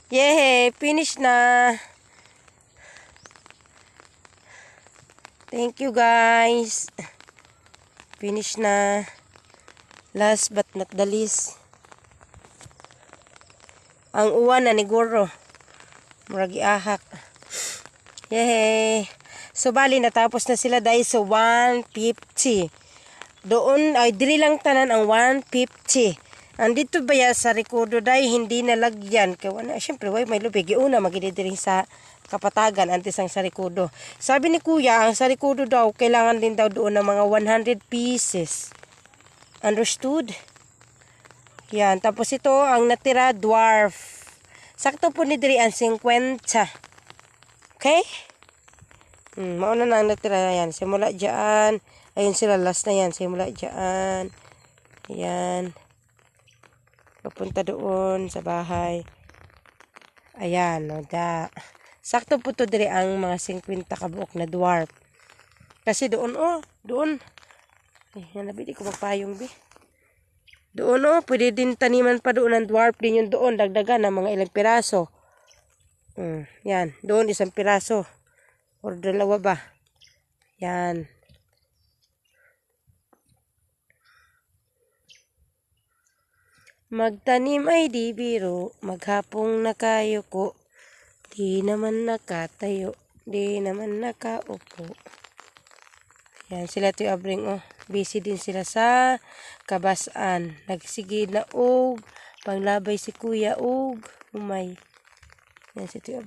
Yay! Finish na. Thank you guys. Finish na. Last but not the least. Ang uwan na ni Guro. Muragi ahak. Yay! So bali natapos na sila dahil sa 150. Doon ay dili lang tanan ang 150. Andito ba ya sa rekordo dahil hindi nalagyan. Kaya wala, syempre may lubig. Una magididiri sa kapatagan antes ang sarikudo. Sabi ni kuya, ang sarikudo daw, kailangan din daw doon ng mga 100 pieces. Understood? Yan. Tapos ito, ang natira, dwarf. Sakto po ni diri ang 50. Okay? Mauna na ang natira yan. Simula dyan. Ayun sila, last na yan. Simula dyan. Ayan. Papunta doon sa bahay. Ayan, no, da. Sakto po to diri ang mga 50 kabuok na dwarf. Kasi doon, doon. Ay, nabili ko magpayong, be. Doon, pwede din taniman pa doon ng dwarf din yung doon. Dagdagan ng mga ilang piraso. Yan, doon isang piraso. O dalawa ba? Yan. Magtanim ay di biro, maghapong nakayuko, di naman nakatayo, di naman nakaupo. Yan, sila ito abring, busy din sila sa kabasan. Nagsigid na panglabay si kuya umay. Yan, si ito abring.